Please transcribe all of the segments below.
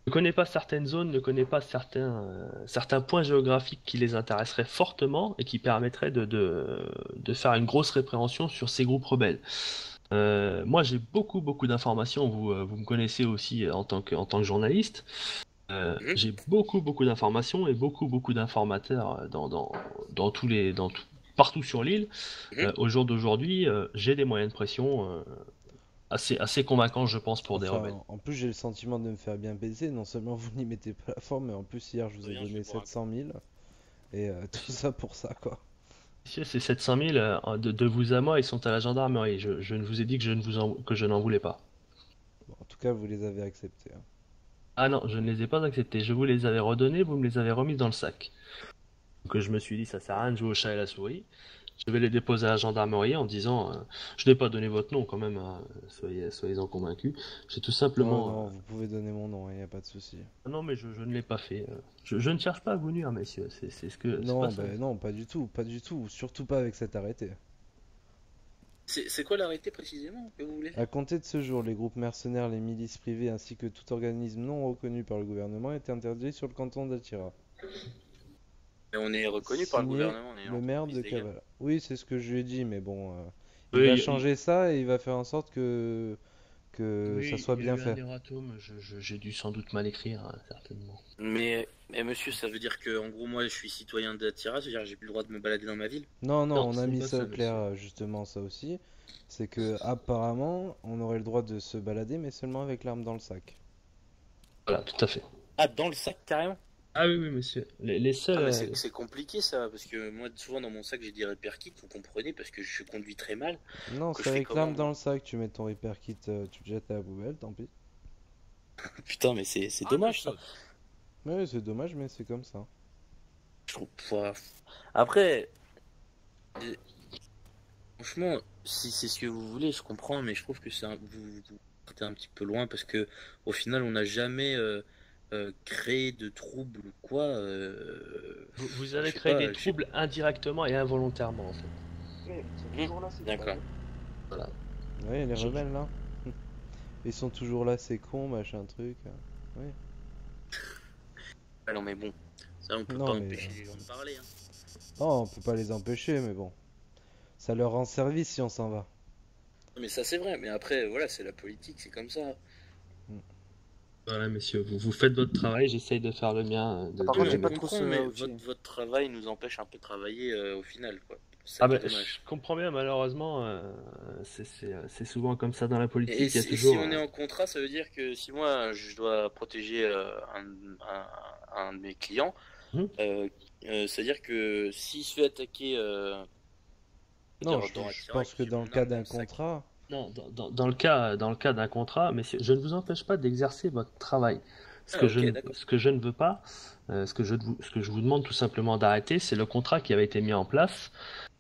Ne connaît pas certaines zones, ne connaît pas certains points géographiques qui les intéresseraient fortement et qui permettraient de faire une grosse répréhension sur ces groupes rebelles. Moi, j'ai beaucoup d'informations. Vous me connaissez aussi en tant que journaliste. Mhm. J'ai beaucoup d'informations et beaucoup d'informateurs dans partout sur l'île. Mhm. Au jour d'aujourd'hui, j'ai des moyens de pression assez convaincants, je pense, pour des rebelles. Enfin, en plus, j'ai le sentiment de me faire bien baiser. Non seulement vous n'y mettez pas la forme, mais en plus, hier, je vous ai Rien, je vais donné boire un coup. 700 000. Et tout ça pour ça, quoi. Messieurs, ces 700 000, de vous à moi, ils sont à la gendarmerie. Je ne vous ai dit que que je n'en voulais pas. Bon, en tout cas, vous les avez acceptés, hein. Ah non, je ne les ai pas acceptés. Je vous les avais redonnés, vous me les avez remis dans le sac. Donc je me suis dit, ça sert à rien de jouer au chat et la souris. Je vais les déposer à la gendarmerie en disant, je n'ai pas donné votre nom quand même, hein, soyez-en convaincus. J'ai tout Non, simplement, non, vous pouvez donner mon nom, il n'y a pas de souci. ah non, mais je ne l'ai pas fait. Je ne cherche pas à vous nuire, messieurs. C'est pas Non, ça. ben non, pas du tout, pas du tout. Surtout pas avec cet arrêté. C'est quoi l'arrêté précisément que vous voulez À faire? compter de ce jour, les groupes mercenaires, les milices privées ainsi que tout organisme non reconnu par le gouvernement est interdit sur le canton d'Attira. Mais on est reconnu par le Signé gouvernement, on est une le maire entreprise de légale. Cavala. Oui, c'est ce que je lui ai dit, mais bon, il va Oui, changer ça et il va faire en sorte que ça oui, soit il y a bien eu un fait. erratum. J'ai dû sans doute mal écrire, hein, certainement. Mais monsieur, ça veut dire que en gros moi je suis citoyen d'Attira, c'est-à-dire que j'ai plus le droit de me balader dans ma ville? Non, non, Non, on ce a n'est mis pas ça ça, au clair, monsieur. justement, ça aussi. C'est que apparemment, on aurait le droit de se balader, mais seulement avec l'arme dans le sac. Voilà, tout à fait. Ah, dans le sac carrément? Ah oui, oui, monsieur. Les seuls. Ah mais c'est compliqué ça, parce que moi souvent dans mon sac j'ai des repair kits, vous comprenez, parce que je conduis très mal. Non, Que c'est je fais avec comment l'arme dans moi? le sac, tu mets ton repair kit, tu le jettes à la poubelle, tant pis. Putain mais c'est dommage ça. Ouais, c'est dommage, mais c'est comme ça. Je trouve. Ouah. Après, euh, franchement, si c'est ce que vous voulez, je comprends, mais je trouve que vous partez un petit peu loin parce que au final, on n'a jamais créé de troubles ou quoi. Vous Enfin, avez je sais créé des pas. troubles indirectement et involontairement, en fait. D'accord. Voilà. Ouais, les Je- je- rebelles là. Ils sont toujours là, c'est con, machin truc. Oui. Ah non, mais bon, ça, on peut pas Non, mais. empêcher les gens de parler. Hein. Oh, on peut pas les empêcher, mais bon. Ça leur rend service si on s'en va. Mais ça, c'est vrai. Mais après, voilà, c'est la politique, c'est comme ça. Mm. Voilà, messieurs, vous faites votre travail, j'essaye de faire le mien. Oui, mais on comprend, mais votre travail nous empêche un peu de travailler au final, quoi. C'est ça Ah qui est ben, je dommage. comprends bien, malheureusement, c'est souvent comme ça dans la politique, il y a Et si toujours... on est en contrat, ça veut dire que si moi je dois protéger un de mes clients, Hmm. euh, c'est-à-dire que s'il se fait attaquer Non, dans je Attira et pense que que j'ai dans le mon cas arme dans d'un le sac, contrat. Non, dans le cas d'un contrat, messieurs, je ne vous empêche pas d'exercer votre travail. ah ok, d'accord. Ce que je ne veux pas, ce que je vous demande tout simplement d'arrêter, c'est le contrat qui avait été mis en place,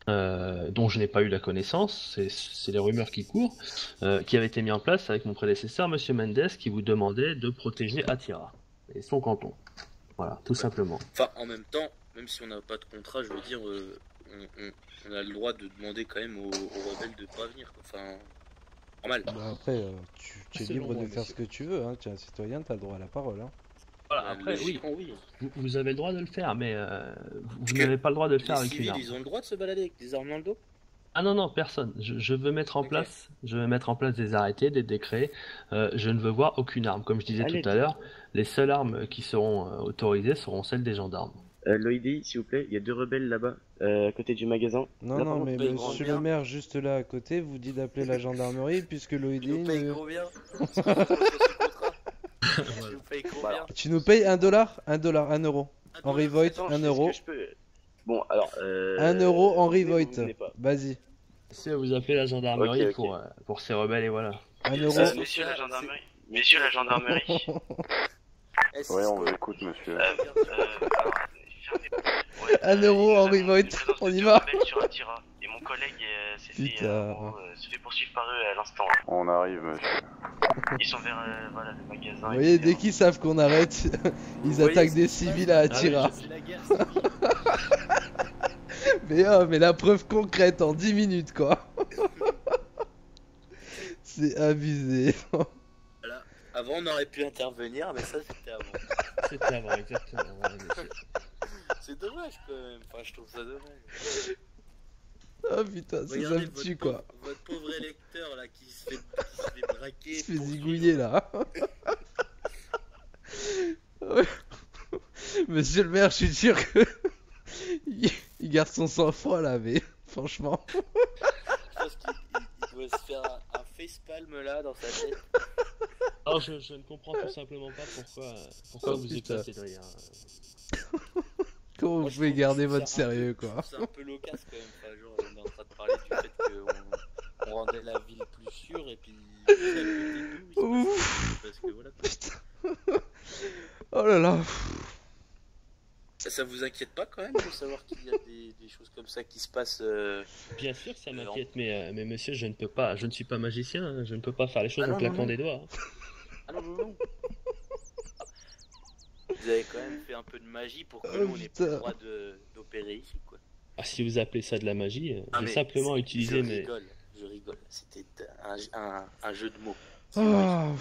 dont je n'ai pas eu la connaissance, c'est les rumeurs qui courent, qui avait été mis en place avec mon prédécesseur, Monsieur Mendes, qui vous demandait de protéger Attira et son canton. Voilà, tout Ouais. simplement. Enfin, en même temps, même si on n'a pas de contrat, je veux dire, on a le droit de demander quand même aux rebelles de pas venir, quoi. Enfin, normal. Bah après, tu es Selon libre moi, de faire ce monsieur. que tu veux, hein. Tu es un citoyen, t'as le droit à la parole, hein. Voilà, Bah, après, oui, logiquement, oui. vous avez le droit de le faire, mais Parce vous que n'avez pas le droit de le les faire avec une civils, arme. ils ont le droit de se balader avec des armes dans le dos? Ah non, non, personne. Je veux mettre en Ok. place, je vais mettre en place des arrêtés, des décrets. Je ne veux voir aucune arme. Comme je disais tout à l'heure, les seules armes qui seront autorisées seront celles des gendarmes. Loïdi, s'il vous plaît, il y a deux rebelles là-bas, à côté du magasin. Non, Là, par non, contre, mais paye monsieur le combien? maire, juste là à côté, vous dit d'appeler la gendarmerie puisque Tu nous Loïdine. payes combien? Si on se retrouve sous contrat, tu Voilà. nous payes bah alors, combien? Tu nous payes 1 dollar? 1 dollar, 1 euro. Un Henri dollar. Voigt, attends, un je fais ce que euro. je peux. Bon, alors, 1 euro, vous Henri venez ou Voigt. vous venez pas? Vas-y. Si vous appelez la Ok, gendarmerie ok. pour ces rebelles et voilà. 1 euro. Messieurs la gendarmerie. Messieurs la gendarmerie. Ouais, on vous écoute, monsieur. Alors, ouais, 1 euro, il nous Henri avons Voigt. une présence On de y deux va. rebelles sur Attira. Et mon collègue Putain. se fait poursuivre par eux à l'instant. On arrive, monsieur. Ils sont vers voilà, le magasin. Vous voyez, dès etc. qu'ils savent qu'on arrête, ils voyez attaquent ce des qui se civils passe à Ah oui, Attira. C'est la guerre civile. Mais la preuve concrète en 10 minutes, quoi. C'est abusé. Voilà. Avant, on aurait pu intervenir, mais ça, c'était avant. C'était avant, exactement. Voilà, monsieur. C'est dommage quand même. Enfin, je trouve ça dommage. Ah putain, ça Regardez me tue quoi. Votre pauvre électeur là qui se fait braquer. Il se fait poursuivre. zigouiller là. Ouais. Monsieur le maire, je suis sûr que il garde son sang-froid là, mais franchement. Je pense qu'il doit se faire un facepalm là dans sa tête. Alors, je ne comprends tout simplement pas pourquoi Oh, vous putain. éclatez de rire. Comment Moi, vous je pouvez trouve garder ça votre un sérieux peu- quoi. C'est un peu loquace quand même. Enfin, genre, on est en train de parler du fait qu'on rendait la ville plus sûre et puis. À côté de nous, il se passe Ouf. parce que voilà. quoi. Putain. Oh là là. Ça vous inquiète pas quand même de savoir qu'il y a des choses comme ça qui se passent Bien sûr, ça m'inquiète, mais monsieur, je ne suis pas magicien, hein, je ne peux pas faire les choses Ah non, en claquant non, non. des doigts. Hein. Ah non, non, non. Vous avez quand même fait un peu de magie pour que Oh, nous on ait plus le putain. droit d'opérer ici quoi. Ah, si vous appelez ça de la magie, Ah, j'ai mais simplement utilisé mes. Je rigole. C'était un jeu de mots. Ah,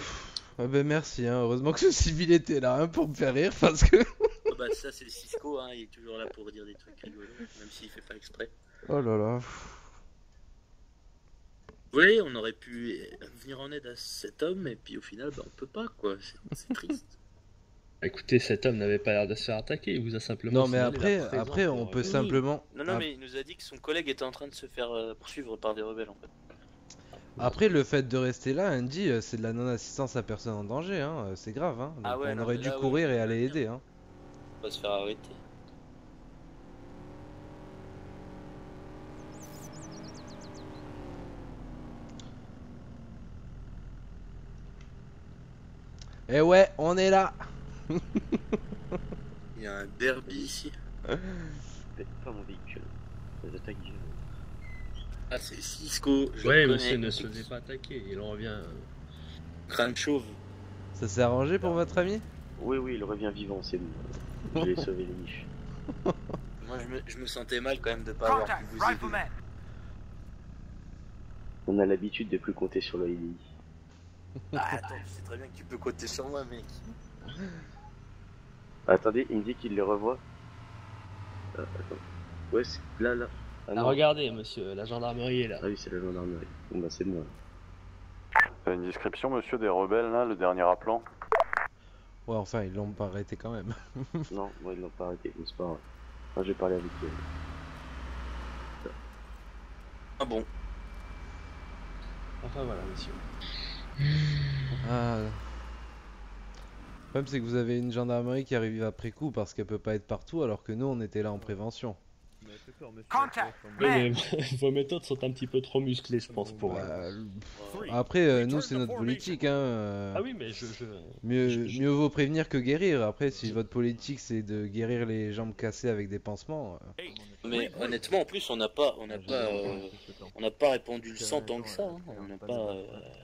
ah ben merci, hein. Heureusement que ce civil était là hein, pour me faire rire parce que. Oh, bah ça c'est Cisco, hein. Il est toujours là pour dire des trucs rigolos, même s'il fait pas exprès. Oh là là. Vous voyez, on aurait pu venir en aide à cet homme et puis au final bah, on peut pas quoi. C'est triste. Écoutez, cet homme n'avait pas l'air de se faire attaquer, il vous a simplement. Non mais signalé après, la après présence on de- peut Oui. simplement. Non, non, Ah, mais il nous a dit que son collègue était en train de se faire poursuivre par des rebelles en fait. Après le fait de rester là, Andy, c'est de la non-assistance à personne en danger, hein. C'est grave, hein. Ah Donc, ouais, on non, aurait mais dû là, ouais, courir et on aller va bien. aider, hein. On va se faire arrêter. Eh ouais, on est là. Il y a un derby ici. Faites pas mon véhicule. Les attaques violentes. Ah c'est Cisco. Je Ouais, le monsieur, connais. ne se faisait pas attaquer, il en revient. Crâne chauve. Ça s'est arrangé pour votre ami? Oui, oui, il revient vivant, c'est bon. Je l'ai sauvé les niches. Moi je me sentais mal quand même de pas avoir pu vous aider. On a l'habitude de plus compter sur le LDI. Ah, attends, tu sais très bien que tu peux compter sur moi mec. Attendez, il me dit qu'il les revoit. Attends. Ouais, c'est là, là. Ah Ah, non. regardez, monsieur, la gendarmerie est là. Ah oui, c'est la gendarmerie. Bon bah c'est moi. Une description, monsieur, des rebelles, là, le dernier appelant. Ouais, enfin, ils l'ont pas arrêté quand même. Non, moi ils l'ont pas arrêté, mais c'est pas grave. Moi j'ai parlé avec eux. Ah bon. Enfin voilà, monsieur. Ah. Le problème, c'est que vous avez une gendarmerie qui arrive après coup parce qu'elle peut pas être partout alors que nous on était là en prévention. Oui, mais vos méthodes sont un petit peu trop musclées, je pense, pour. Bah, Ouais. après, nous c'est notre politique, hein. Ah oui, mais Mieux vaut prévenir que guérir. Après, si votre politique c'est de guérir les jambes cassées avec des pansements. Mais honnêtement en plus on n'a pas répandu le sang tant que ça. Hein. On n'a pas.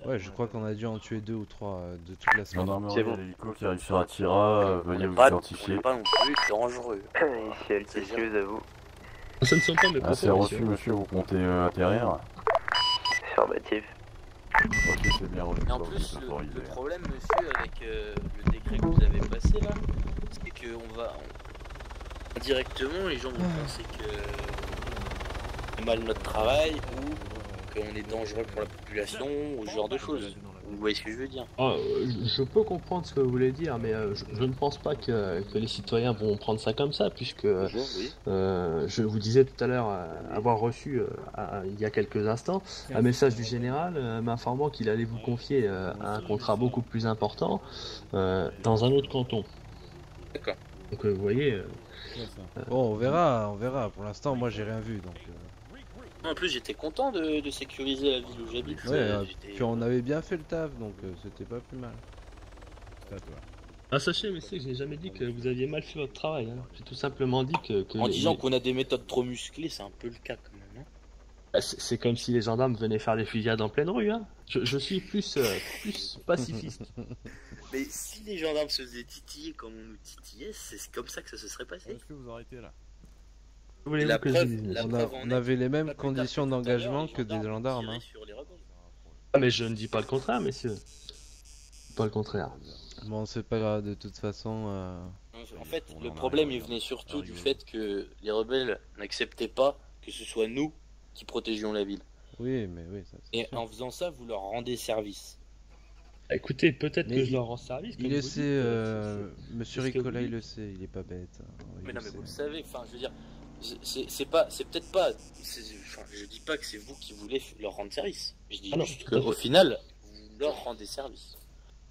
Ouais, je crois qu'on a dû en tuer 2 ou 3 de toute la semaine. Gendarmerie, C'est bon. l'hélico qui arrive sur Attira, On veuillez n'est vous pas identifier. non plus dangereux. Ici LTC, à vous. Ce ne sont pas mes Ah, c'est propos, reçu, monsieur. monsieur, vous comptez atterrir. Affirmatif. Ok, c'est bien reçu, Et en vous plus, êtes le autorisé. problème, monsieur, avec le décret que vous avez passé là, c'est que indirectement, les gens vont penser que on fait mal notre travail ou qu'on est dangereux pour la population ou ce genre de choses. Vous voyez ce que je veux dire? Ah, je peux comprendre ce que vous voulez dire, mais je ne pense pas que les citoyens vont prendre ça comme ça, puisque Oui. je vous disais tout à l'heure avoir reçu, il y a quelques instants, un message du général m'informant qu'il allait vous confier un contrat beaucoup plus important dans un autre canton. D'accord. Donc vous voyez, Bon, on verra. Pour l'instant, moi j'ai rien vu donc. En plus, j'étais content de sécuriser la ville où j'habite. Ouais, J'étais- puis on avait bien fait le taf donc c'était pas plus mal. ah, sachez, messieurs, que je n'ai jamais dit que vous aviez mal fait votre travail. Hein. J'ai tout simplement dit que En disant qu'on a des méthodes trop musclées, c'est un peu le cas quand même. Hein. bah, c'est comme si les gendarmes venaient faire des fusillades en pleine rue. Hein. Je suis plus pacifiste. Mais si les gendarmes se faisaient titiller comme on nous titillait, c'est comme ça que ça se serait passé. Est-ce que vous arrêtez là? Voulez-vous La que je preuve- vous dise, la monsieur preuve en On est avait les Pas mêmes plus tard conditions tout à l'heure, d'engagement les que des ont gendarmes. tiré Hein. sur les rebelles. Ah, mais je ne dis pas le contraire, messieurs. pas le contraire. Bon, c'est pas grave, de toute façon. En fait, on le en problème arrive il venait surtout à du rigoler. fait que les rebelles n'acceptaient pas que ce soit nous qui protégions la ville. Oui, mais oui, ça c'est Et sûr. en faisant ça, vous leur rendez service. Bah, écoutez, peut-être Mais que je il- leur rends service. Il comme le vous sait, dites, Monsieur c'est ce que vous Ricola, il dites. le sait, il est pas bête. Il Mais le non, mais sait. vous le savez. Enfin, je veux dire, c'est pas, c'est peut-être pas. Enfin, je dis pas que c'est vous qui voulez leur rendre service. Je dis Ah non, juste tout à qu'au fait. final, vous leur rendez service.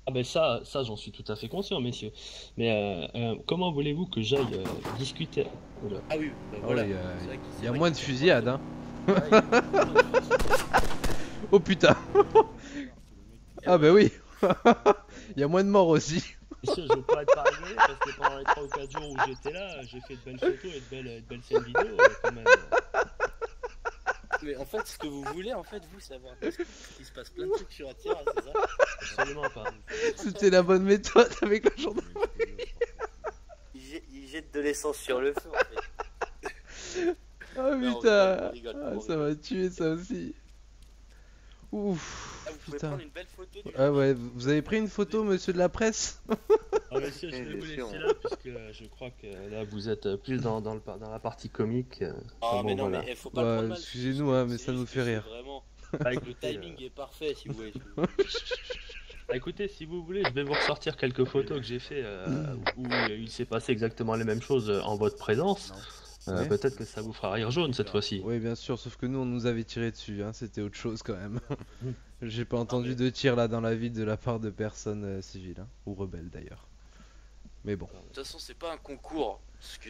Ah ben ça j'en suis tout à fait conscient, messieurs. Mais comment voulez-vous que j'aille discuter? Oula. Ah oui, bah Ah voilà. ouais, C'est vrai qu'il- c'est il y a vrai moins de qu'il- fusillades, hein. Ouais, il y a moins de fusillades. Oh putain. Ah bah oui. Il y a moins de morts aussi. Messieurs, je veux pas être pas rigoler parce que pendant les 3 ou 4 jours où j'étais là, j'ai fait de belles photos et de belles scènes vidéo quand même. Mais en fait, ce que vous voulez, en fait, vous savoir qu'il se passe plein de trucs sur la terre, c'est ça? Absolument pas. C'était la bonne méthode avec le gendarme. Il jette de l'essence sur le feu, en fait. Ah Non, putain. on rigole, Ah, on ça m'a tué ça aussi. Ouf. Ah, vous pouvez Putain. prendre une belle photo du Ah ouais, vous avez pris une photo, monsieur de la presse? Ah messieurs, je vais vous Bien sûr. laisser là puisque je crois que là vous êtes plus dans la partie comique. Ah, Bon, mais non, voilà. mais faut pas Bah, le prendre mal. excusez-nous, hein, mais C'est ça nous juste fait que c'est rire. Vraiment, Bah, le écoutez, timing est parfait, si vous voulez. bah, écoutez, si vous voulez, je vais vous ressortir quelques photos que j'ai fait où il s'est passé exactement les mêmes choses en votre présence. Ouais. Peut-être que ça vous fera rire jaune cette fois-ci. Oui, bien sûr, sauf que nous on nous avait tiré dessus, hein, c'était autre chose quand même. Mm. J'ai pas entendu de tir là dans la ville de la part de personnes civiles, hein, ou rebelles d'ailleurs. Mais bon. De toute façon, c'est pas un concours. Ce que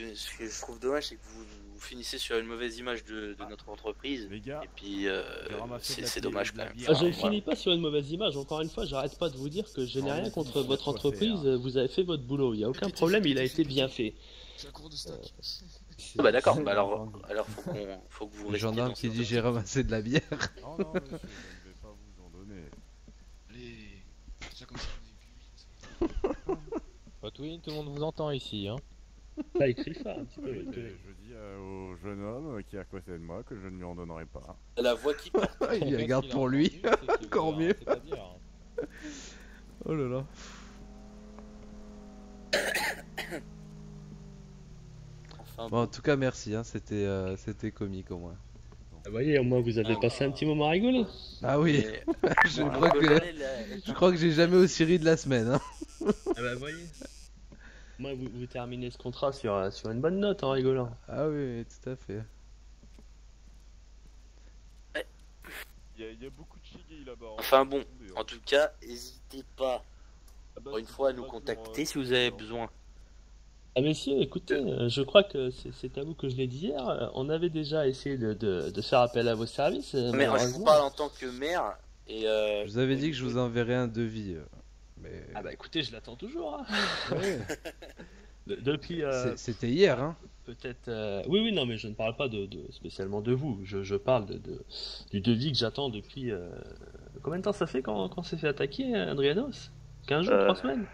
je trouve dommage, c'est que vous finissez sur une mauvaise image de notre entreprise. Les gars, Et puis, j'ai ramassé de la c'est bière- dommage de quand la même. bière. Ah, je ne Enfin, finis pas sur une mauvaise image, encore une fois, j'arrête pas de vous dire que je n'ai Non, rien mais contre faut votre quoi entreprise, faire. vous avez fait votre boulot, il n'y a aucun problème, il a été bien fait. C'est la cour de stock. Ah bah d'accord, bah alors faut que vous Le restiez gendarme dans qui cette dit j'ai optique. ramassé de la bière. Non, non, monsieur, je ne vais pas vous en donner. Les. Ça comme ça, on est plus 8. Patwin, tout le monde vous entend ici, hein. Là, écrit ça un petit peu. Et je dis au jeune homme qui est à côté de moi que je ne lui en donnerai pas. La voix qui porte. Il la garde pour lui. Encore mieux. Oh là là. Enfin, Bon, en tout cas, merci, hein, c'était comique au moins. Vous voyez, au moins vous avez passé un petit moment à rigoler. Ah oui, mais- je Bon, crois que regardez la- je crois que j'ai jamais aussi ri de la semaine. Hein. Ah bah voyez. Moi, vous terminez ce contrat sur une bonne note en rigolant. Ah oui, oui, tout à fait. Il y a beaucoup de chigui là-bas. hein. Enfin bon, Attendez, en tout cas, n'hésitez pas, Ah bah, encore une c'est fois, à pas nous pour, contacter si vous avez besoin. Ah messieurs, écoutez, je crois que c'est à vous que je l'ai dit hier, on avait déjà essayé de faire appel à vos services. Mais je vous Malheureusement. parle en tant que maire, et Je vous avais dit que je vous enverrais un devis. Mais... Ah bah écoutez, je l'attends toujours. Hein. Ouais. Depuis C'était hier, hein. peut-être... Oui, oui, non, mais je ne parle pas spécialement de vous. Je parle du devis que j'attends depuis... Combien de temps ça fait quand s'est fait attaquer, Adrianos? 15 jours, 3 semaines?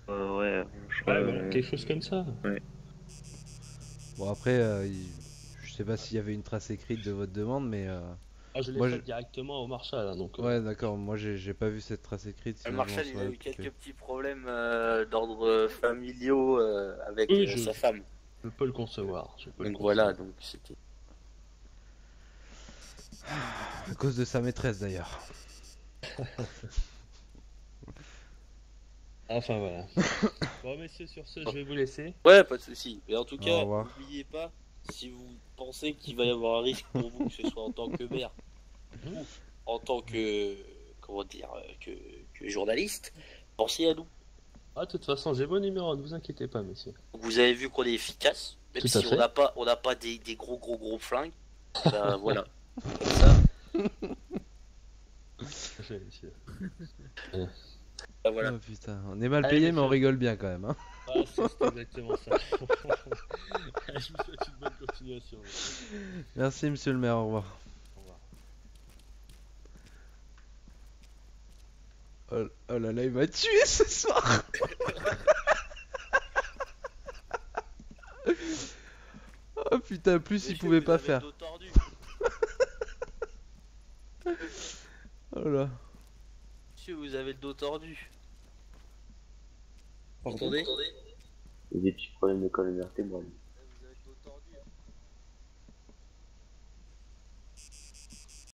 Ouais, je crois. Ouais, voilà, quelque chose comme ça. Bon après, je sais pas s'il y avait une trace écrite de votre demande, mais Ah, je l'ai Moi, fait je- directement au Marshal, hein, donc... ouais, d'accord. Moi, j'ai pas vu cette trace écrite. le sinon je Marshal, m'en il a serais eu occupé. quelques petits problèmes d'ordre familiaux avec Oui, sa femme. Je peux le concevoir. Je peux le Donc voilà, concevoir. donc c'était... À cause de sa maîtresse d'ailleurs. Enfin, voilà. Bon, messieurs, sur ce, je vais vous laisser. Ouais, pas de souci. Mais en tout Au cas, revoir. n'oubliez pas, si vous pensez qu'il va y avoir un risque pour vous, que ce soit en tant que maire ou en tant que, comment dire, que journaliste, pensez à nous. Ah, de toute façon, j'ai vos numéros, ne vous inquiétez pas, messieurs. Donc, vous avez vu qu'on est efficace, même Tout à si fait. on n'a pas des gros flingues. Ben, voilà. Comme ça, Messieurs. ben, voilà. Oh putain, on est mal Allez, payé, mais on monsieur. rigole bien quand même. Hein. Ah, c'est exactement ça. Je vous souhaite une bonne continuation. Merci, monsieur le maire. Au revoir. Au revoir. Oh là là, il m'a tué ce soir. Oh putain, plus il Monsieur, pouvait vous pas avez le faire. dos tordu. Oh là. Monsieur, vous avez le dos tordu. Vous entendez? Il y a des petits problèmes de colonne vertébrale.